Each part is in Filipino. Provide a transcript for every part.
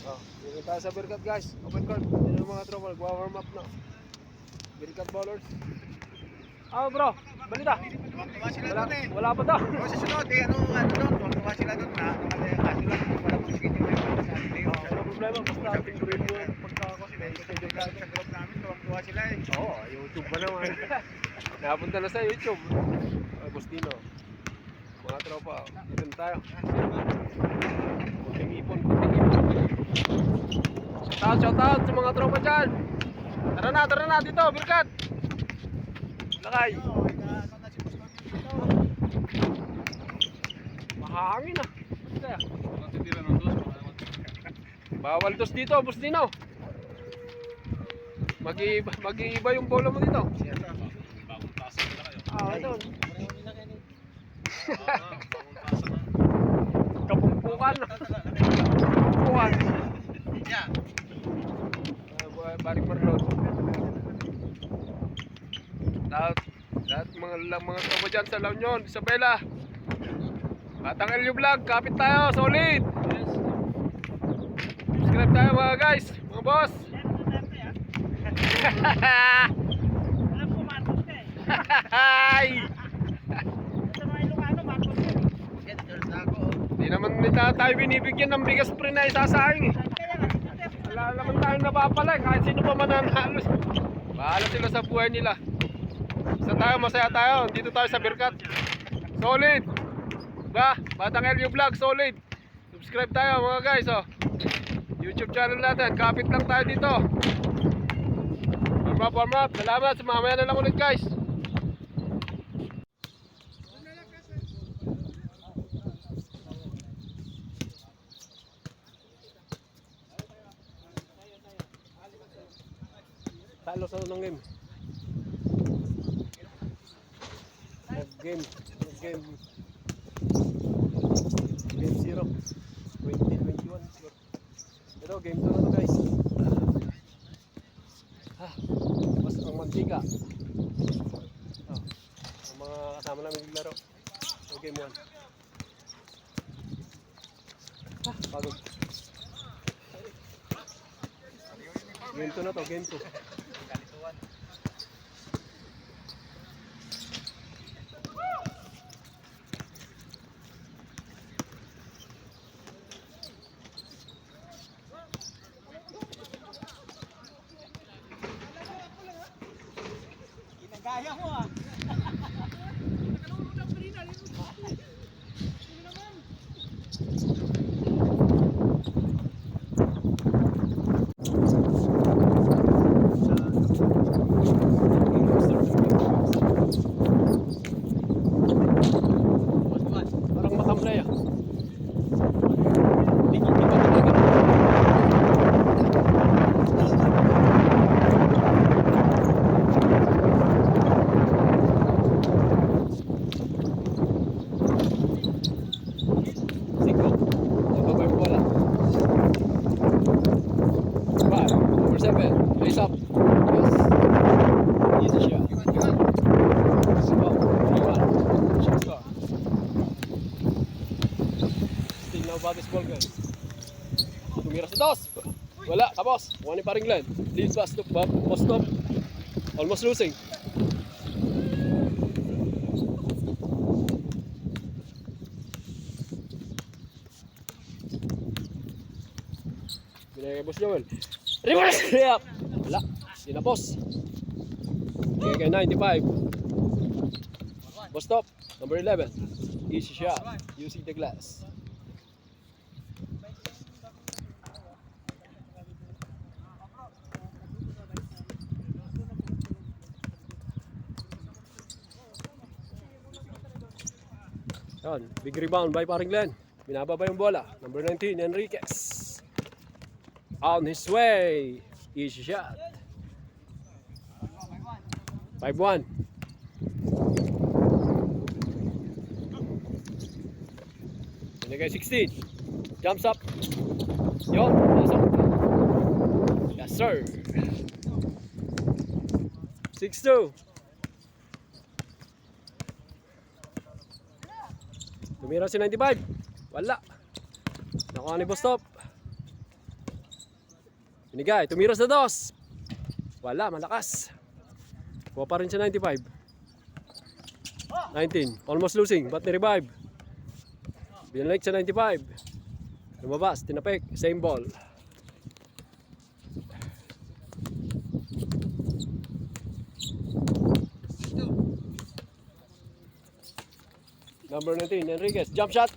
Oh, dito tayo sa Birkat guys. Open court. Yan yung mga tropa. Warm up na. Birkat ballers. Bro. Balita. Wala pa daw. O sa sunod, doon, tuwa sila doon na, kaso lang, wala po schedule na yung sa atin. Wala problema. Basta ating grade mo pagkakos. May schedule ka sa group namin, tuwa sila eh. Oo, YouTube pa naman. Napunta na sa YouTube. Agustino. Mga tropa. Dito na tayo. Kunting ipon. Shout out sa mga tropa dyan. Tara na dito, Birkat. Lakay. Mahangin ah. Bawal dos dito, Agustino. Mag-iiba yung bola mo dito. Ito. Kapumpukan. Kapumpukan. Balik Marlon. Lahat mga tropa dyan sa La Union, Isabela. Batang LU Vlog, kapit tayo, solid. Subscribe tayo mga guys, mga boss. Alam ko Marcos ka eh. Hi! Sa mga Ilocano, Marcos ka eh. Hindi naman nila tayo binibigyan ng bigas pre na isasaing eh. Wala naman tayo napapala eh, kahit sino pa mananalo. Bahala sila sa buhay nila. Isa tayo, masaya tayo. Dito tayo sa Birkat. Solid! Ba? Batang LU Vlog, solid! Subscribe tayo mga guys oh. YouTube channel natin, kapit lang tayo dito. Warm up. Salamat, mamaya na lang ulit guys. Talo sa unang game. Game 0 2021. Ito game 2 na to guys. Tapos ang mantika. Ang mga kasama namin naglaro. So game 1. Pagod. Game 2 na to, game 2. Gaya mo ah. Parang matamlay ah. Face up. Yes. Easy shot. Let's go. 3-1. Shot score. Still no basketball guys. Tumira sa dos. Wala, tapos. One pa rin Glenn. Leads pass to post up. Almost losing. Binigay kay Boss Joel. Reverse layup. Wala. Dinapos. Okay, 95. Boss stop. Number 11. Easy shot. Using the glass. Yan. Big rebound by Paring Glenn. Binababa yung bola. Number 19, Enriquez. On his way. Easy shot. 5-1. Binigay 16. Jumps up. Yon. Pasok. Yes sir. 6-2. Tumira si 95. Wala. Nakuha ni Bostop. Binigay. Tumira sa dos. Wala, malakas. Kuha pa rin siya 95. 19. Almost losing, but ni-revive. Binalik sa 95. Lumabas, tinapik. Same ball. Number 19, Enriquez. Jump shot.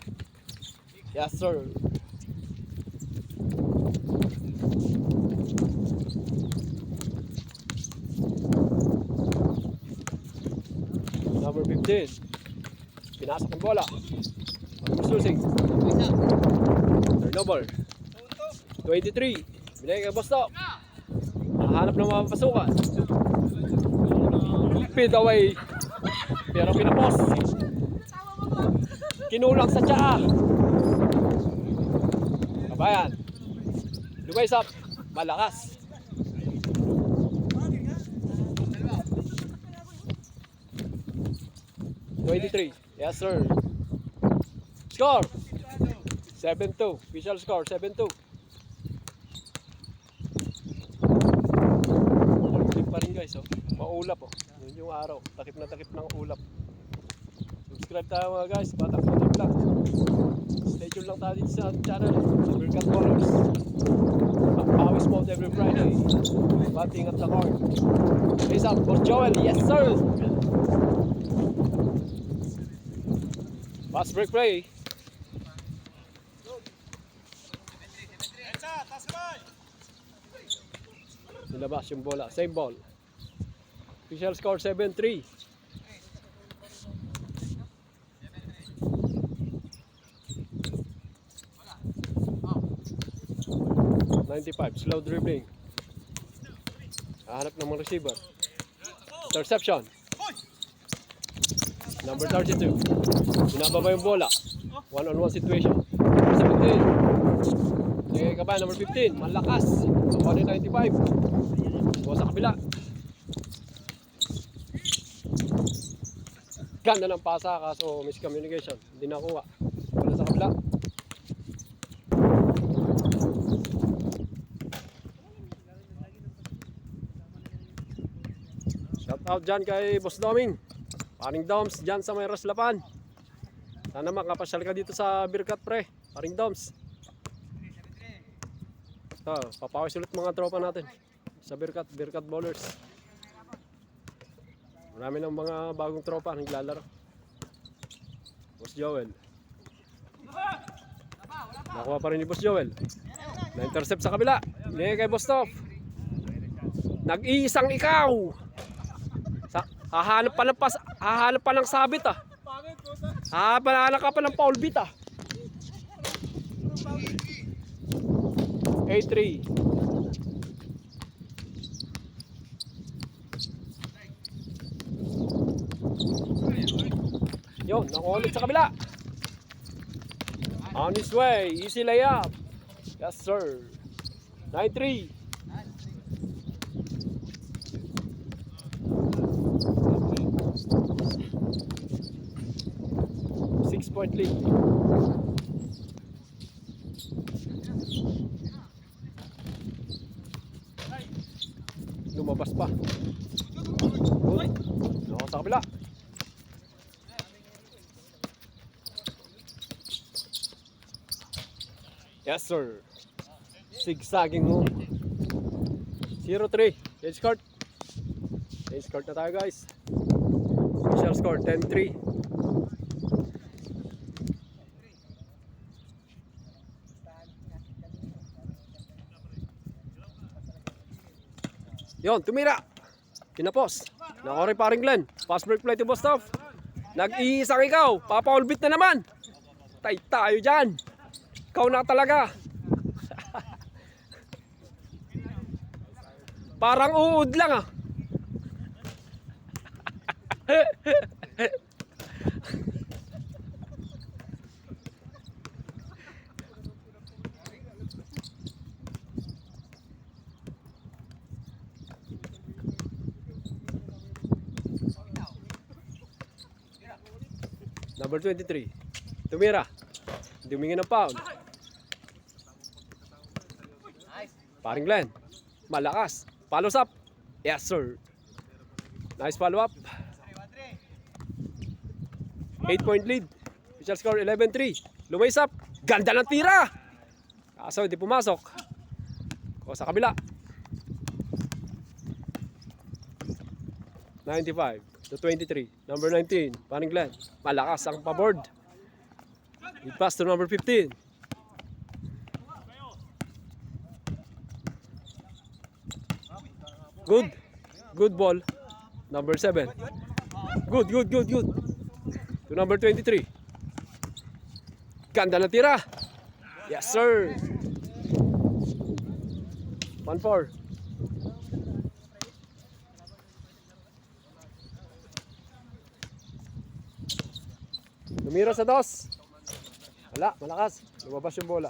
Yes, sir. Number 15. Pinasok ng bola. Almost losing. Turnover. 23. Binigay kay Bostok. Nakahanap ng mga pasukan. Feed away. Pero pinapos. Kinulang sa tsaa. Kabayan. Lumays up. Malakas. $23. Yes, sir. Score. 7-2. Official score. 7-2. Takip pa rin guys. Oh. Maulap. Oh. Yun yung araw. Takip na takip ng ulap. Subscribe tayo mga guys. Batak-batak lang. Stay tuned lang tayo dito sa channel. Berkat Ballers. Pawis mode every Friday. Batting at the court. Face up. Boss Joel. Yes, sir. Pass break play. Nilabas yung bola. Same ball. Official score 7-3. Slow dribbling. Hanap ng mga receiver. Interception. Number 32. Binababa yung bola. One-on-one situation. Number 17. Okay, kabayan, number 15. Malakas. Kuha rin 95. Kuha sa kabila. Ganda ng pasa kaso miscommunication. Hindi nakuha. Wala sa kabila. Shout out dyan kay Boss Doming. Paring Doms dyan sa may Raslapan. Sana makapasyal ka dito sa Birkat pre. Paring Doms. Ito, papawis ulit mga tropa natin sa Birkat Ballers. Marami ng mga bagong tropa naglalaro. Boss Joel. Nakuha pa rin ni Boss Joel. Na-intercept sa kabila. Hindi kay Boss Top. Nag-iisang ikaw. Hahanap pa ng sabit ah. Hahanap ka pa ng foul beat ah. 8-3. Yun, nakulit sa kabila. On his way, easy layup. Yes sir. 9-3. 6-point lead. Lumabas pa. Good. Ako sa kabila. Yes sir. Zigzagging move. 0-3. Change court. Change court na tayo guys. Official score 10-3. Yon, tumira. Pinapos. Nakori paring Glenn. Pass break play to Bostov. Nag-iisang ikaw. Papaulbit na naman. Tay tayo dyan. Ikaw na talaga. Parang uud lang ah. Number 23. Tumira. Dumingin ng foul. Paring Glenn. Malakas. Follows up. Yes, sir. Nice follow up. 8-point lead. Official score 11-3. Lumays up. Ganda ng tira. Kaso hindi pumasok. O sa kabila. 95-23. Number 19. Paring Glenn. Malakas ang paboard. Lead pass to number 15. Good. Good ball. Number 7. Good. To number 23. Ganda na tira. Yes, sir. 1-4. Tumira sa dos. Wala, malakas. Lumabas yung bola.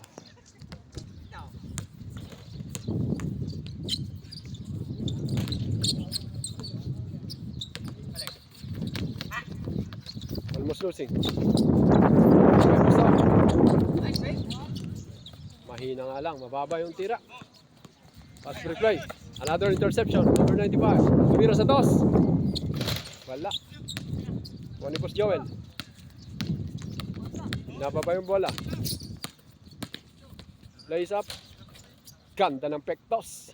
Almost losing. Mahina nga lang, mababa yung tira. Pass replay. Another interception, number 95. Tumira sa dos. Wala. Bonipos Joel. Nababa yung bola. Plays up. Ganda ng pektos.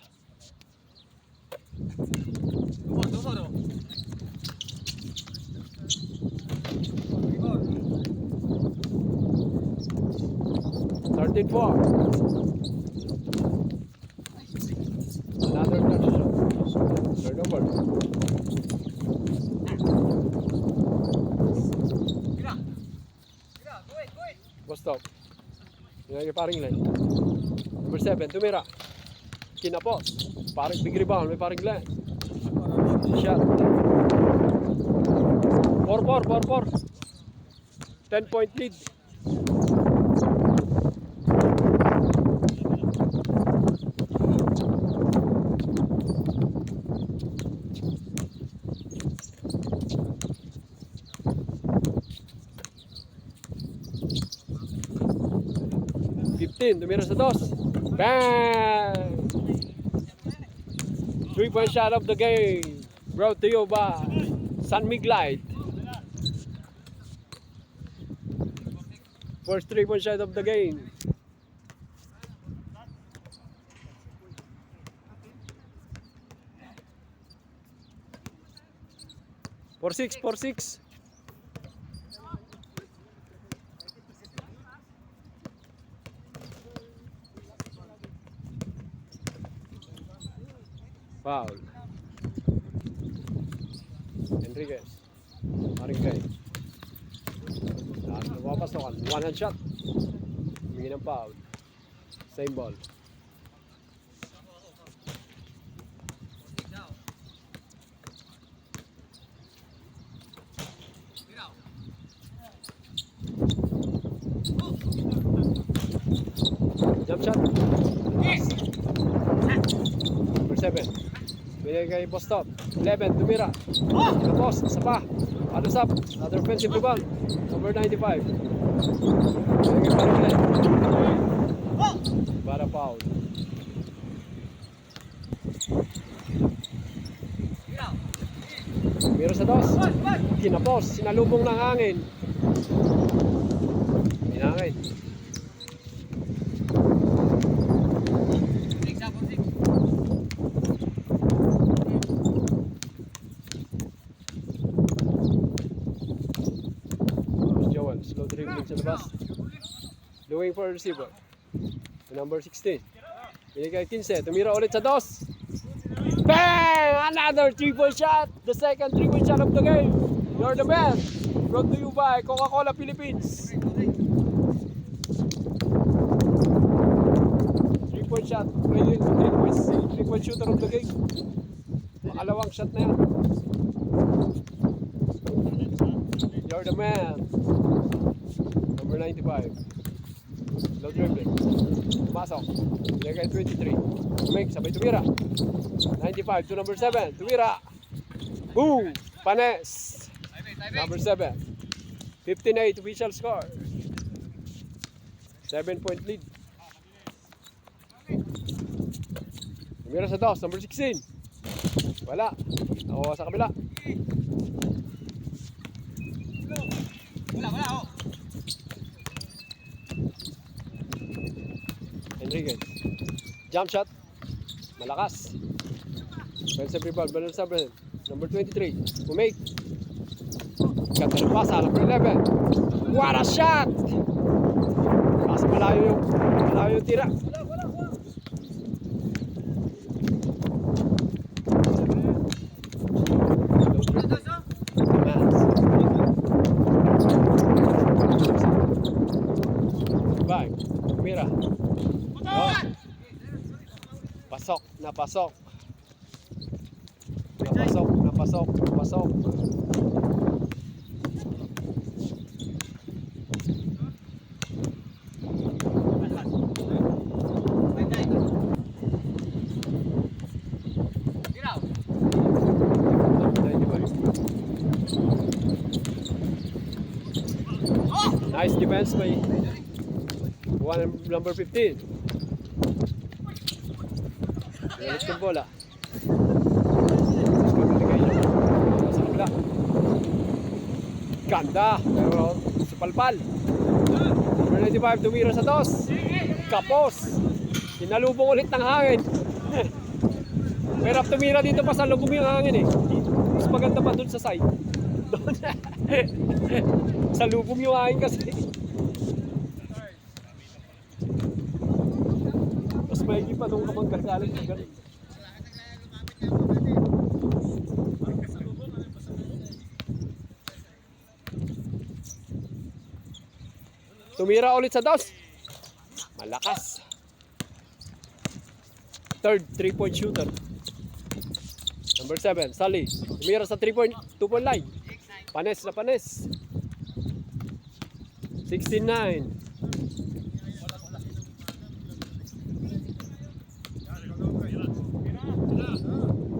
Started 4. Another touchdown. Turnover. Bostop. Yung paring line. Number 7, tumira. Kinapos. Paring big rebound. May paring line. Shot. 4-4. 10-point lead. Tumira sa dos. Bang! 3-point shot of the game. Brought to you by San Miglite. First 3-point shot of the game. For 6. Foul. Enriquez. Marikay. Lahat napapasokan. One hand shot. Humingi ng foul. Same ball. Jump shot. Number 7. Binigay kay Bostop. 11. Tumira. Tapos. Isa pa. Follows up. Another offensive rebound. Number 95. Binigay para ulit. Para foul. Tumira sa dos. Kinapos. Sinalubong ng hangin. Hinangin. Slow dribbling sa labas. Looking for a receiver. Number 16. Binigay 15. Tumira ulit sa dos. Bang! Another 3-point shot. The second 3-point shot of the game. You're the best. Brought to you by Coca-Cola Philippines. 3-point shot. 3-point shooter of the game. Makalawang shot na yan. You're the man. Number 95. Slow dribbling. Pasok. Binigay 23. Make, sabay tumira. 95 to number 7. Tumira. Boom! Panes. Number 7. 15-8 official score. 7-point lead. Tumira sa dos, number 16. Wala. Nakuha sa kabila. Wala, oh. Enriquez. Jump shot. Malakas. Offensive rebound. Balon sa Bren. Number 23. Umake. Ganda ng pasa. Number 11. What a shot! Mas malayo yung tira. Bang. Mira. Oh. Pasok. Napasok. Nice defense by number 15. Ulit yung bola. Sa kabila. Ganda. Pero supalpal. Number 95 tumira sa dos. Kapos. Sinalubong ulit ng hangin. Pero tumira dito pa sa lubong yung hangin eh. Mas maganda pa dun sa side. Doon. Sa lubong yung hangin kasi. Mas maigi pa nung kapag gagaling ng ganun. Tumira ulit sa dos. Malakas. Third 3-point shooter. Number 7, Sally. Tumira sa 2-point line. Panes na panes. 16-9.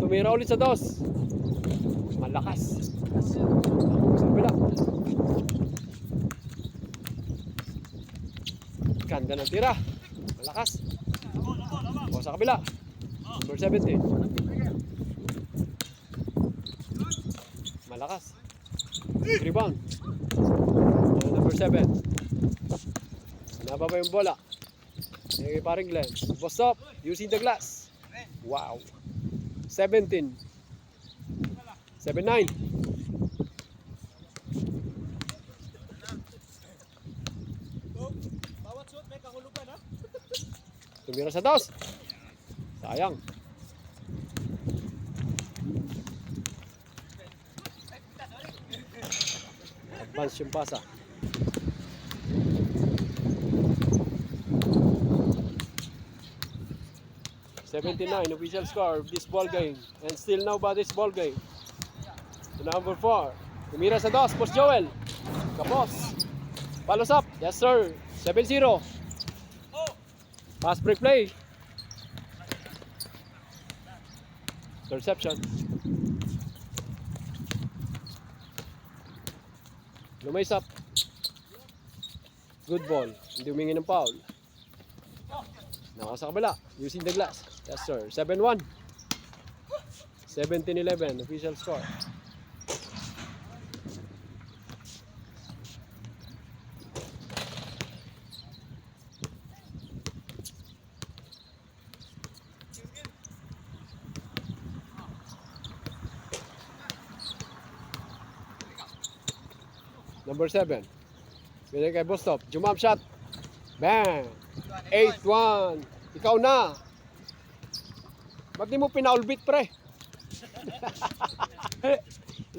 Tumira ulit sa dos. Malakas. Sa kabila. Ganda ng tira. Malakas. O sa kabila. Number 17. Malakas. Rebound. Number 7. Nababa yung bola. Paring Glenn. Post up. Using the glass. Wow. 17. 7-9. Tumira sa dos. Sayang. Advance yung pasa. $79 official score of this ball game, and still nobody's ball game. To number 4, tumira sa dos, Post Joel. Kapos. Follows up. Yes sir. 7-0. Pass break play. Interception. Lumays up. Good ball. Hindi humingi ng foul. Naka sa kabila. Using the glass. Yes sir. 7-1. 17-11. Official score. Number 7. Binigay kay Bostop. Jump shot. Bang! 8-1. Ikaw na. Ba't di mo pinaulbit pre?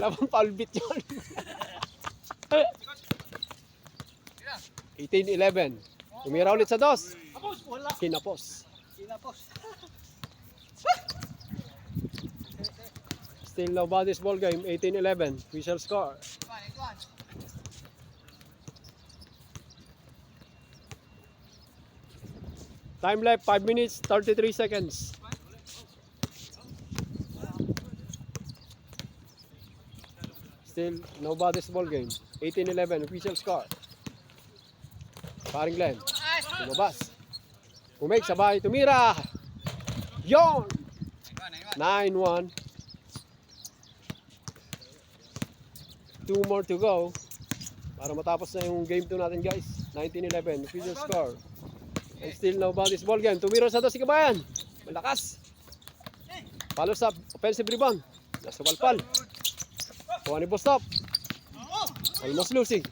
Lamang paulbit yun. 18-11. Tumira ulit sa dos. Kinapos. Still nobody's ball game. 18-11. Official score. Time left 5 minutes 33 seconds. Still nobody's ball game. 18-11 official score. Paring Glenn. Lumabas. Umake sabay tumira. Yon! 9-1. 2 more to go. Para matapos na yung game 2 natin guys. 19-11. Official score. And still nobody's ball game. Tumira sa to si Kabayan. Malakas. Follows up. Offensive rebound. Nasa Palpal. Kuha ni Bostop. Almost losing.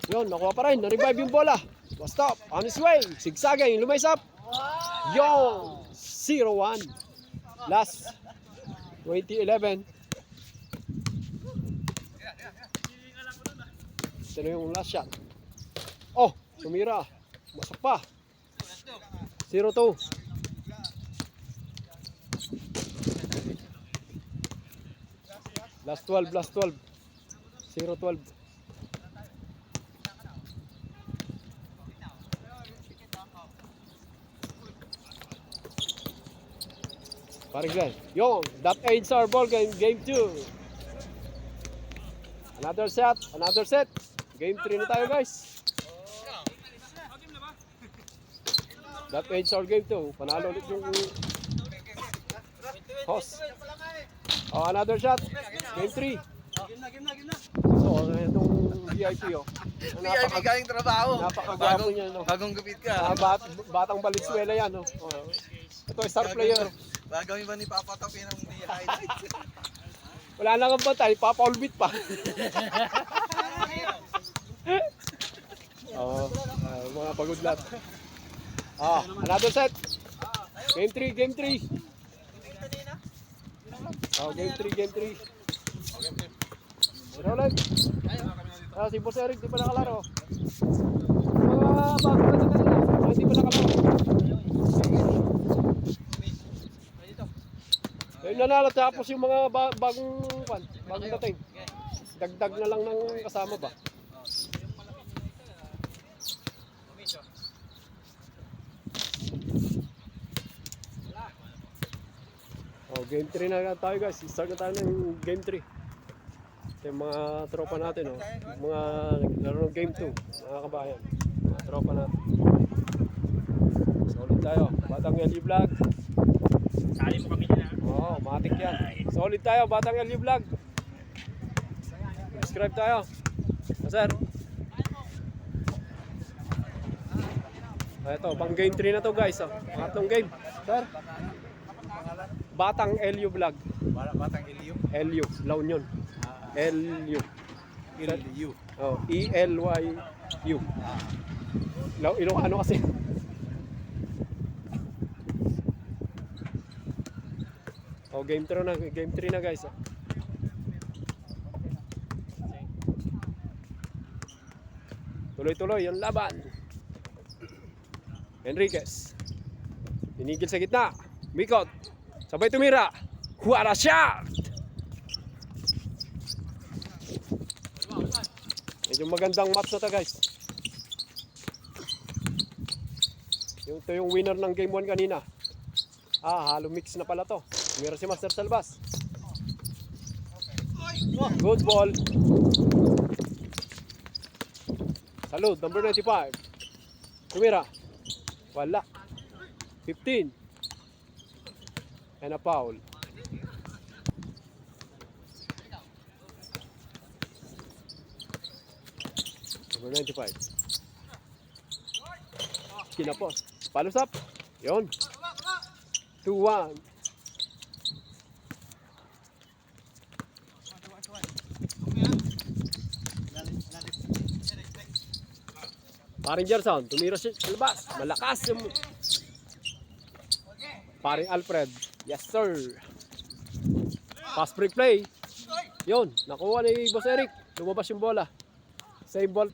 Yun, nakuha pa rin. Na-revive yung bola. Bostop. On his way. Sigsagay. Lumays up. Yun. 0-1. Last. 2011. Ito na yung last shot. Oh, tumira. Masok pa. 0-2. Last 12, last 12. 0-12. Parang Glenn. Yung, that ends our ball game, game 2. Another shot, another set. Game 3 na tayo guys. That ends our game 2. Panalo ulit yung host. Oh, another shot. Game 3. So, itong VIP oh. VIP galing trabaho. Napakagwapo niya no. Bagong gupit ka. Batang Valenzuela yan no. Oh. Ito star player. Bagawin ba ni Papa Top yun ang highlights? Wala na kang batay, papa-ulbit pa. Oo, mga pagod lahat. Another set. Game 3, game 3. Oh, game 3, game 3. Pero ulit. Si Boss Eric, di pa nakalaro. Mga bago na sa kanila. Hindi pa nakalaro. Ayun na lang, tapos yung mga bagong dating. Dagdag na lang ng kasama ba? Oh, game 3 na tayo guys. Start na tayo ng game 3. Ito yung mga tropa natin, oh. Mga naglaro ng game 2, mga kabayan. Mga tropa natin. Solid tayo. Batang LU Vlog. Sali mo kami nila. Oo, matik yan. Solid tayo, Batang LU Vlog. Subscribe tayo. Sir. Ito, pang game 3 na to guys. Oh. Pangatlong game. Sir. Batang LU Vlog. Batang Ilyo? LU, La Union. LU. Ilyo. Oh, ELYU. Ilocano kasi. Oh, game 3 na, game 3 na guys. Oh. Tuloy-tuloy yung laban. Enriquez. Tinigil sa gitna. Mikot. Sabay tumira. What a shot! Medyo magandang match na to guys. Ito yung winner ng game 1 kanina. Halo mix na pala to. Tumira si Master Salvas. Good ball. Salud, number 95. Tumira. Wala. 15. And a foul. Number 95. Kinapos. Palos up. Yun. 2-1. Paring Gerson, tumira siya sa labas. Malakas yung paring Alfred. Yes sir. Pass break play. Yun, nakuha ni Boss Eric. Lumabas yung bola. Same ball.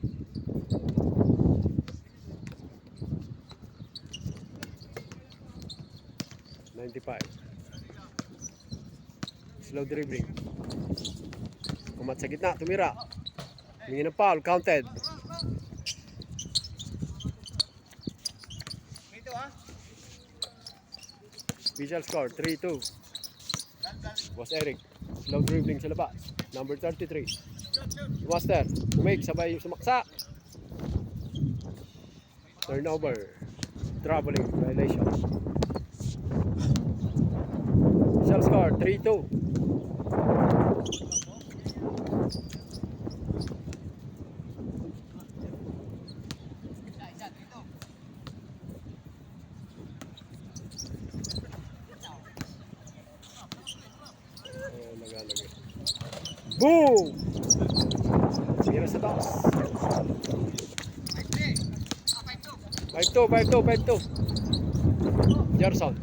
Slow dribbling. Umat sa gitna, tumira. Humingi ng foul, counted. Official score, 3-2. Boss Eric, slow dribbling sa labas. Number 33. Master, umake, sabay sumaksa. Turnover. Traveling violation. Official score, 3-2. Ayan, nagalagay. Boom! Mira sa toss. 5-2. Gerson.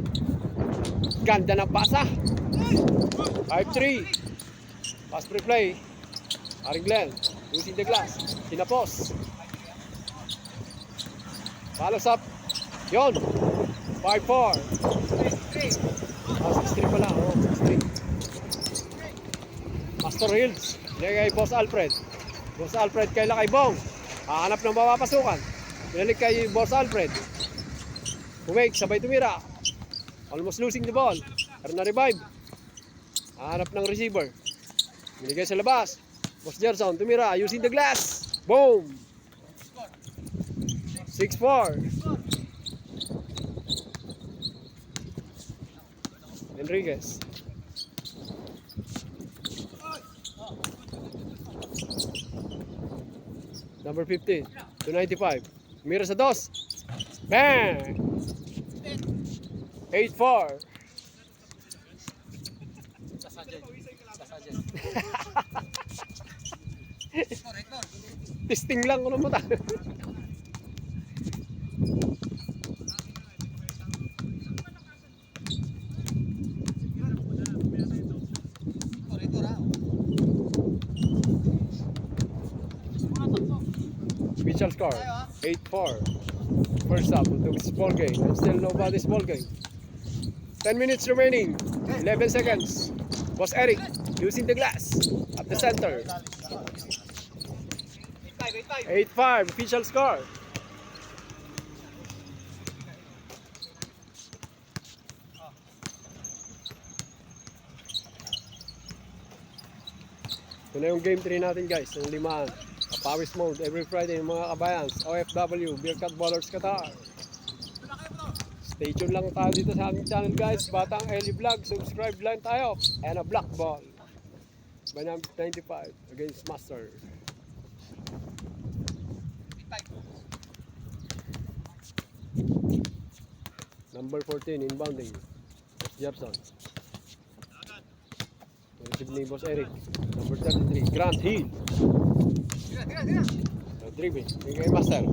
Ganda ng pasa. 5-3. Pass replay. Aring Glenn. Using the glass. Tinapos. Follows up. Yon. 5-4. 6-3 pala. Oh, 6-3. Master Hills. Kay Boss Alfred. Boss Alfred kay Lakay Bong. Hahanap ng mapapasukan. Pinalik kay Boss Alfred. Umake, sabay tumira. Almost losing the ball. Pero na-revive. Hahanap ng receiver. Binigay sa labas. Boss Gerson, tumira. Using the glass. Boom! 6-4. Enriquez. Number 15. 295. Mira sa dos. Bang! 8-4. Testing lang ko naman tayo. Official score 8-4. First up to this ball game. And still nobody's ball game. 10 minutes remaining. 11 seconds. Boss Eric using the glass at the center. 8-5. Official score. Ito na yung game 3 natin guys. Yung limaan. Pawis mode every Friday mga kabayans. OFW, Beercat Ballers Qatar. Stay tuned lang tayo dito sa aming channel guys. Batang Eli Vlog. Subscribe lang tayo. And a black ball. By number 95 against Master. Number 14 inbounding. Jefferson. Receive ni Boss Eric. Number 33 Grant Hill. Dribble, bigay Master.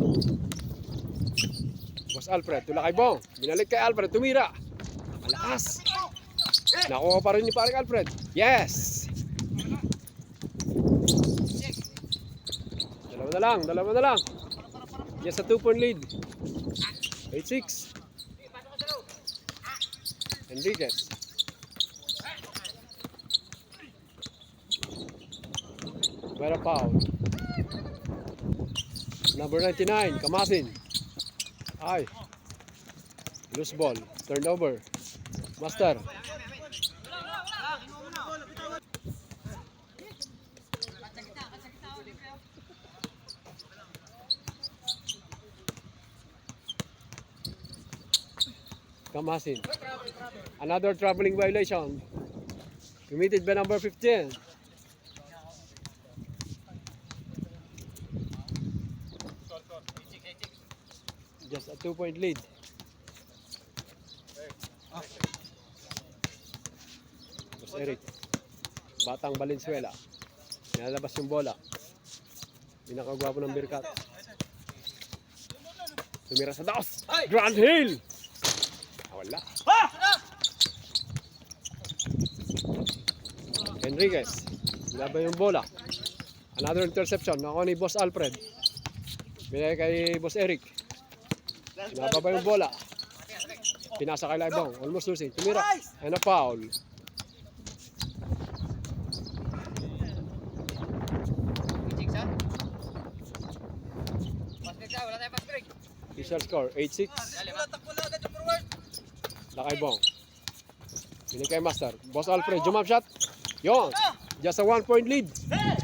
Boss Alfred, tula kay Bong. Binalik kay Alfred, tumira. Malakas. Nakuha pa rin ni parang Alfred. Yes! Dalawa na lang. Yes, a 2-point lead. 8-6. Enriquez. Vera foul. Number 99, Kamasin. Ay. Loose ball. Turnover. Master. Kamasin. Another traveling violation. Committed by number 15. Just a 2-point lead. Boss Eric. Batang Valenzuela. Nilalabas yung bola. Pinakagwapo ng Beercat. Tumira sa daos. Grand Hill. Wala. Enriquez. Nilaban yung bola. Another interception. Nakuha ni Boss Alfred. Binigay kay Boss Eric. Nababa yung bola. Pinasa kay Laibong. Almost losing. Tumira. And a foul. Official score 8-6. Laibong. Binigay kay Master. Boss Alfred. Jump shot. Yon. Just a 1-point lead.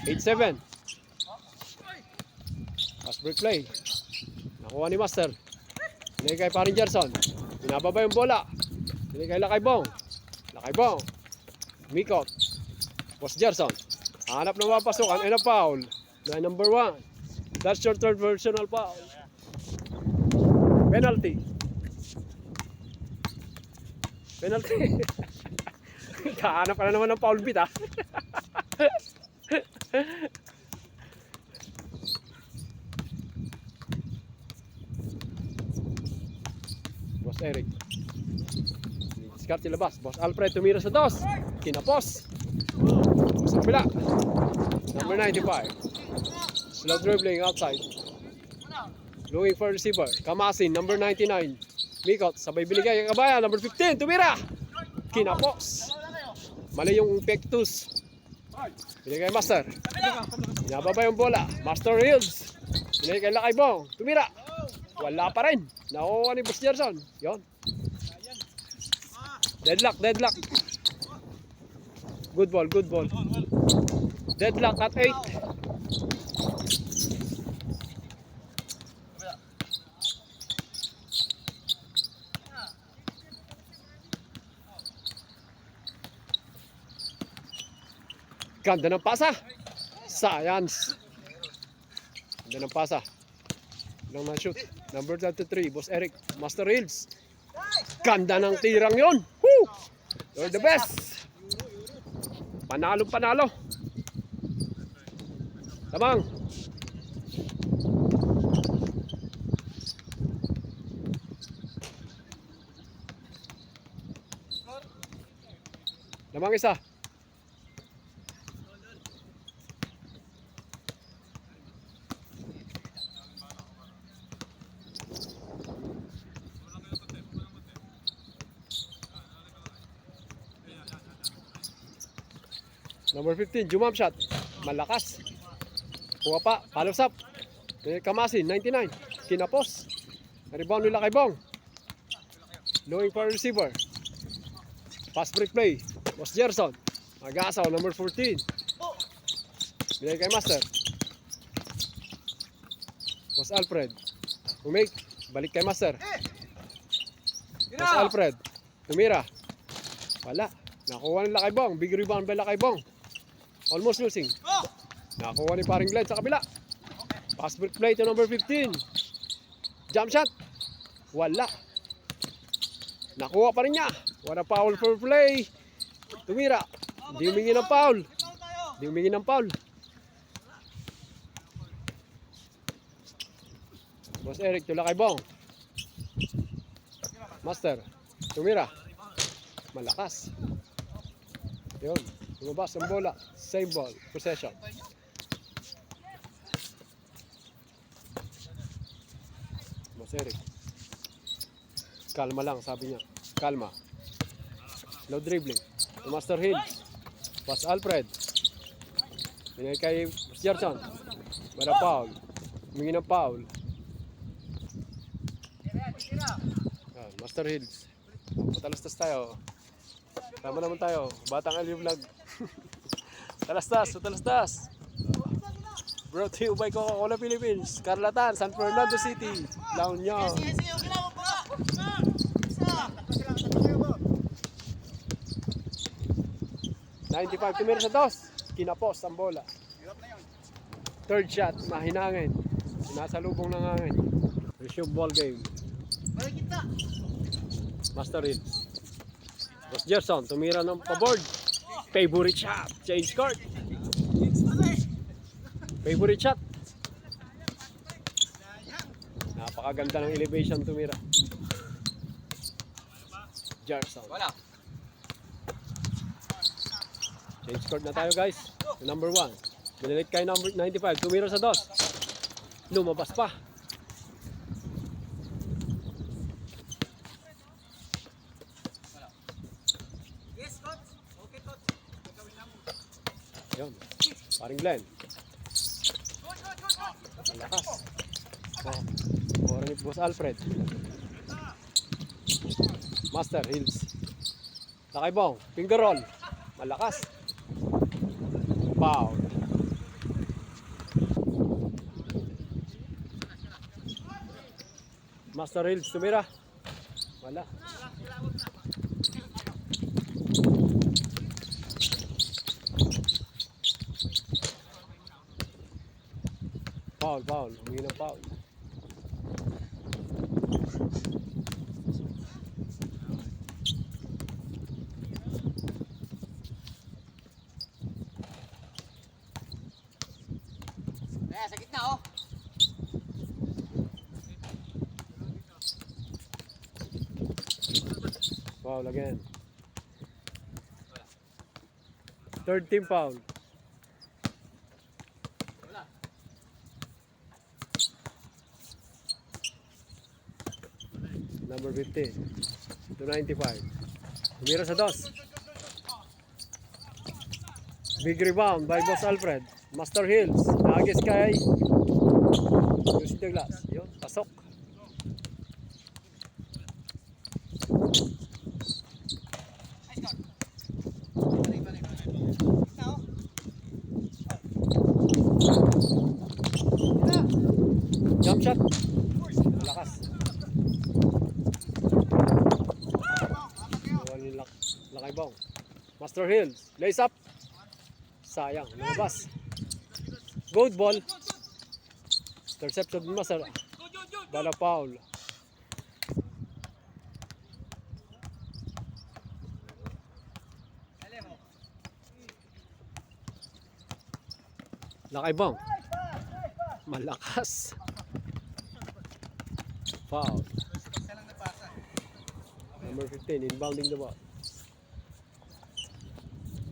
8-7. Pass break play. Nakuha ni Master. Binigay kay paring Gerson. Binababa yung bola. Binigay kay Laibong. Laibong. Mikot. Boss Gerson. Hanap na mapasukan and a foul. Line number 1. That's your third personal foul. Penalty. Penalty. Kahanap ka na naman ng foul beat ha. Boss Eric. Diskarte labas. Boss Alfred tumira sa dos. Kinapos. Sa kabila. Number 95. Slow dribbling outside. Looking for receiver. Kamasin, number 99. Mikot, sabay binigay ang kabayan. Number 15, tumira. Kinapos. Mali yung pectus. Binigay Master. Nababa yung bola. Master Hills. Binigay kay Lakaybong. Tumira. Wala pa rin. Nakuha ni Boss Gerson. Yun. Deadlock, deadlock. Good ball, good ball. Deadlock at 8. Ganda ng pasa. Science. Ganda ng pasa. Ilang na shoot. Number 33, Boss Eric. Master Hills. Ganda ng tirang yon. Woo! You're the best. Panalo, panalo. Lamang. Lamang isa. Number 15, jump shot. Malakas. Kuha pa, follows up. Kamasin, 99. Kinapos. Rebound nila kay Bong. Looking for a receiver. Pass break play. Boss Gerson. Magasaw, number 14. Binigay kay Master. Boss Alfred. Umake. Balik kay Master. Boss Alfred. Tumira. Wala. Nakuha nila kay Bong. Big rebound nila kay Bong. Almost losing. Nakuha ni paring Glenn sa kabila. Pass break play to number 15. Jump shot. Wala. Nakuha pa rin niya. What a foul for play. Tumira. Hindi humingi ng foul. Hindi humingi ng foul. Boss Eric tula kay Bong. Master. Tumira. Malakas. Yun. Lumabas ang bola. Same ball. Possession. Boss Eric. Kalma lang, sabi niya. Kalma. Slow dribbling. Master Hills. Boss Alfred. Binigay kay Boss Gerson. Para foul. Humingi ng foul. Master Hills. Patalastas tayo. Tama naman tayo. Batang Ali Vlog. Talastas, talastas. Brought to you by Coca-Cola Philippines, Carlatan, San Fernando City, La Union. 95 tumira sa dos. Kinapos ang bola. Third shot, mahinangin. Sinasalubong ng hangin. Resume ball game. Master Hills. Boss Gerson, tumira ng paboard. Favorite shot. Change court. Favorite shot. Napakaganda ng elevation tumira. Gerson. Change court na tayo guys. Number 1. Binilit kay number 95. Tumira sa dos. Lumabas pa. Yun. Paring Glenn. Ang lakas. Mura ni Boss Alfred. Master Hills. Lakaybong. Finger roll. Malakas. Foul. Master Hills tumira. Wala. Foul. Humingi ng foul. Kaya sa gitna oh. Foul again. Third team foul. Number 15 to 95. Humira sa dos. Big rebound by Boss Alfred. Master Hills. Nagis kay Lucy Douglas. Yun, pasok. Jump shot. Malakas. Lakay bong. Master Hills. Lace up. Sayang. Lumabas. Gold ball. Interception Master. Bala foul. Lakay bong. Malakas. Foul. Number 15, inbounding the ball.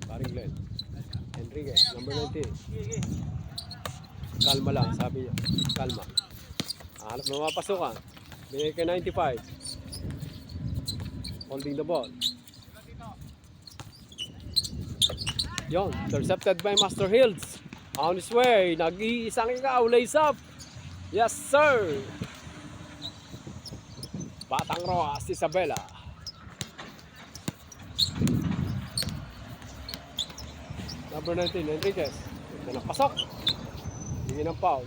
Paring Glenn. Enriquez, number 19. Kalma lang, sabi niya. Kalma. Hanap na mapasukan. Binigay ka 95. Holding the ball. Yon, intercepted by Master Hills. On his way, nag-iisang ikaw, lace up. Yes, sir. Batang Rojas, Isabela. Number 19, Enriquez. Ito na pasok. Hindi ng foul.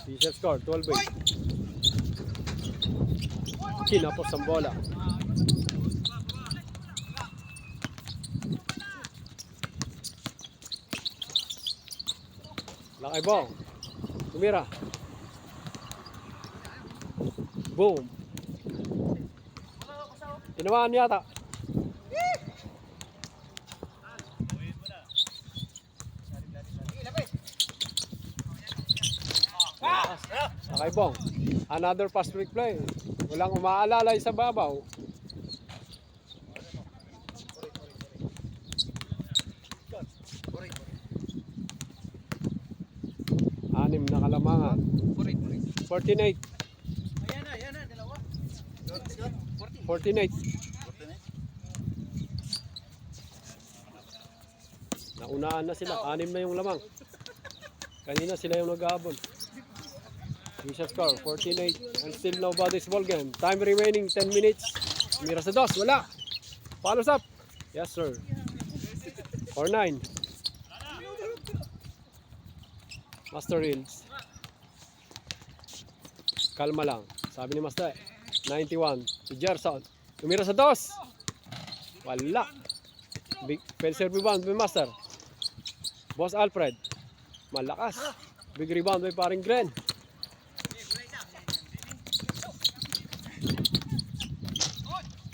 T-shirt score, 12-8. Kinapos ang bola. Lakay bong. Tumira. Boom. Tinamaan yata. Lakay bong. Another fast break play. Walang umaalalay sa babaw. Anim na kalamangan. 48. Ayan na, dalawa. 48. Naunaan na sila. Anim na yung lamang. Kanina sila yung nag-aabon. Visa score, 14-8. And still nobody's ball game. Time remaining, 10 minutes. Mira sa dos, wala. Follows up. Yes, sir. 4-9. Master Hills. Kalma lang. Sabi ni Master. 91. Si Gerson. Tumira sa dos. Wala. Big fail serve rebound by Master. Boss Alfred. Malakas. Big rebound by paring Glenn.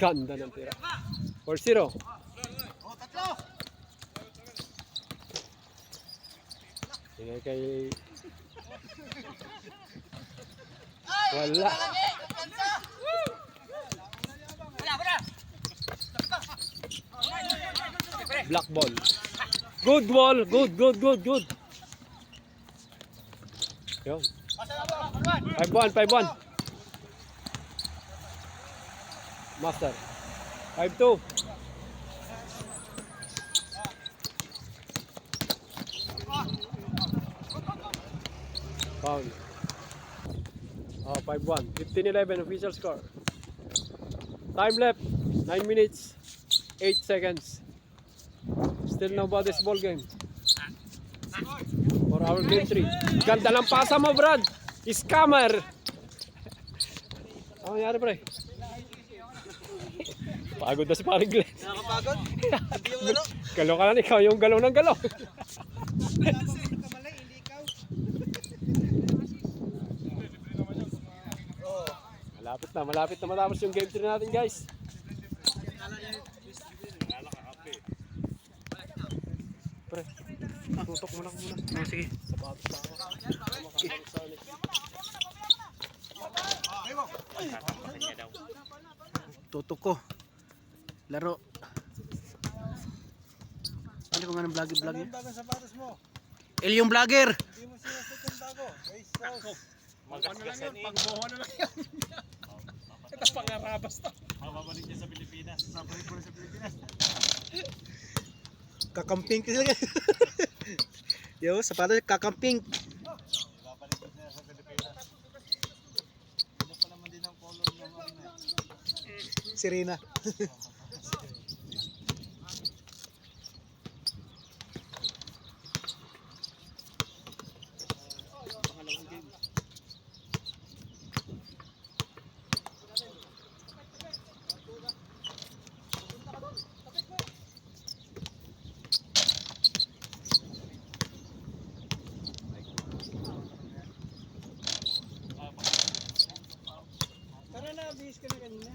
Ganda ng tira. 4-0. Tingay kay... Wala. Black ball. Good ball. Good. Yun. 5-1. Master. 5-2. Foul. 5-1. 15-11 official score. Time left. 9 minutes. 8 seconds. Still nobody's ball game. For our game 3. Ganda ng pasa mo, Brad. Scammer. Ano nangyari, pre? Pagod na si paring Glenn. Nakakapagod? Hindi yung ano? Galaw ka na, ikaw yung galaw ng galaw. Kamalay, hindi ikaw. Oo. Malapit na matapos yung game 3 natin guys. Pre, tutok muna. Oh, sige. Sapatos na ako. Tutok ko. Laro. Ano kung anong vlogger? Ang bagang sapatos mo. El yung vlogger. Hindi mo sinasot yung bago. Ay, sos. Magasgasan eh. Pagbuho na lang yan. Ito pangarabas to. Mababalik niya sa Pilipinas. Babalik mo na sa Pilipinas. Kakamping kasi lang. Yo, sapatos kakamping. Babalik mo na sa Pilipinas. Ano pa naman din ang color ng ano na. Sirena. Tara na, bihis ka na kanina.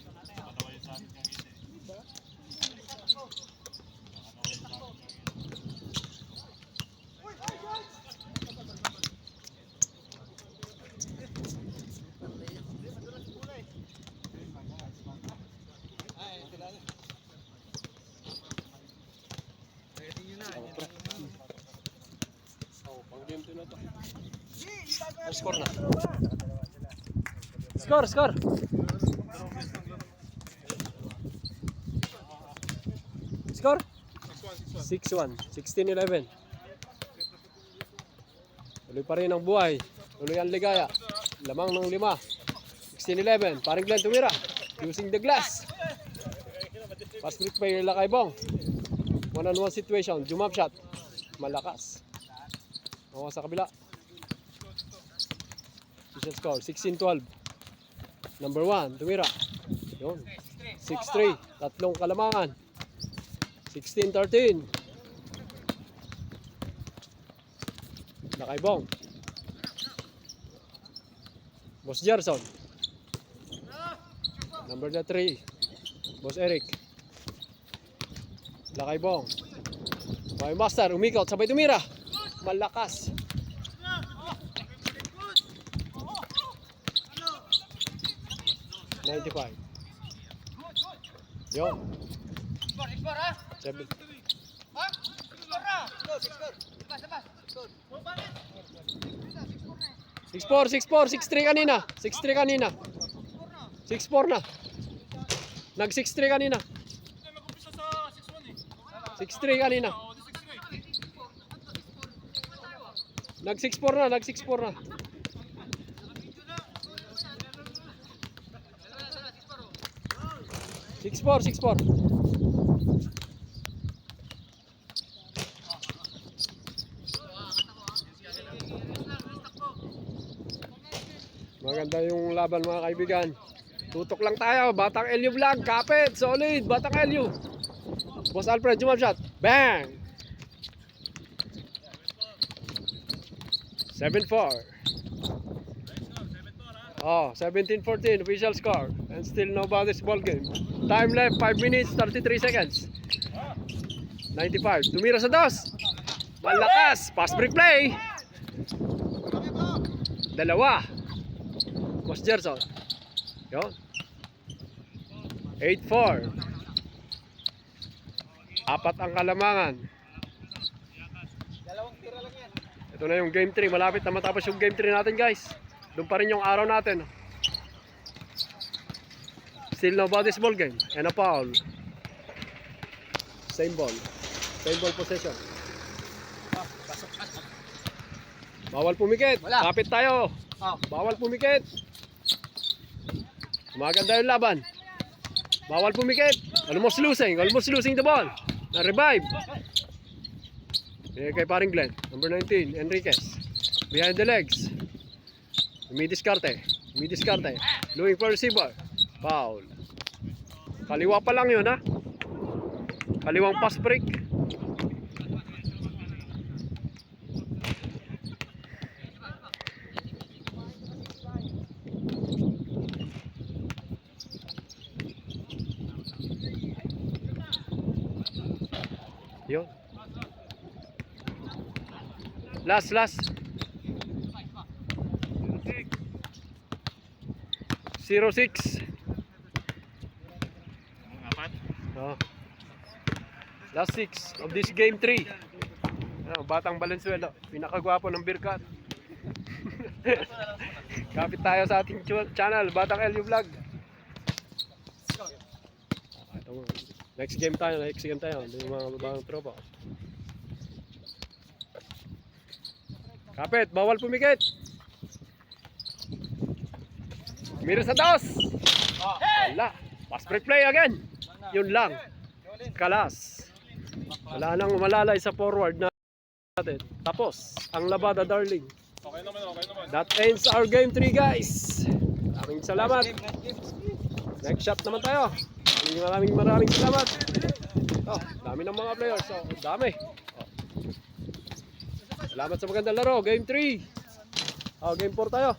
Oh, pang game 2 na to. Score na. Score. Score? 6-1. 16-11. Tuloy pa rin ang buhay. Tuloy ang ligaya. Lamang ng 5. 16-11. Paring Glenn tumira. Using the glass. Pass break by Lakaybong. One-on-one situation. Jump shot. Malakas. Ako sa kabila. Official score. 16-12. Number 1. Tumira. Yun. 6-3. Tatlong kalamangan. 16-13. Lakaybong. Boss Gerson. Number 3. Boss Eric. Lakaybong. Okay, Master. Umikot. Sabay tumira. Malakas. $95. Yo. 7. 6-4, 6-3 kanina. 6-3 kanina. 6-4 na. Nag 6-3 kanina. 6-3 kanina. Nag 6-4 na, nag 6-4 na. Six four. Maganda yung laban mga kaibigan. Tutok lang tayo. Batang Elio vlog. Kapit. Solid. Batang Elio. Boss Alfred. Jump shot. Bang. 7-4. Oh, 17-14. Official score. And still nobody's ball game. Time left. 5 minutes. 33 seconds. 95. Tumira sa dos. Malakas. Pass break play. Dalawa. Boss Gerson. Yun. 8-4. Apat ang kalamangan. Dalawang tira lang yan. Ito na yung game 3. Malapit na matapos yung game 3 natin guys. Doon pa rin yung araw natin. Still nobody's ball game. And a foul. Same ball. Same ball possession. Bawal pumikit. Wala. Kapit tayo. Oh. Bawal pumikit. Maganda yung laban. Bawal pumikit. Almost losing the ball. Na-revive. Kay paring Glenn. Number 19, Enriquez. Behind the legs. Umidiskarte. Looking for receiver. Foul. Kaliwa pa lang yun ha. Kaliwang pass break. Yun. Last. 06. Oh. Last 6 of this game 3. Batang Valenzuela, pinakagwapo ng Birkat. Kapit tayo sa ating channel, Batang LU Vlog. Next game tayo. Yung mga babang tropa. Kapit, bawal pumikit. Mira sa dos. Wala. Pass break play again. Yun lang. Kalas. Wala nang malalay sa forward natin. Tapos, ang labada darling. Okay naman. That ends our game 3 guys. Maraming salamat. Next shot naman tayo. Maraming salamat. Oh, dami ng mga players. So, dami. Oh. Salamat sa magandang laro. Game 3. Oh, game 4 tayo.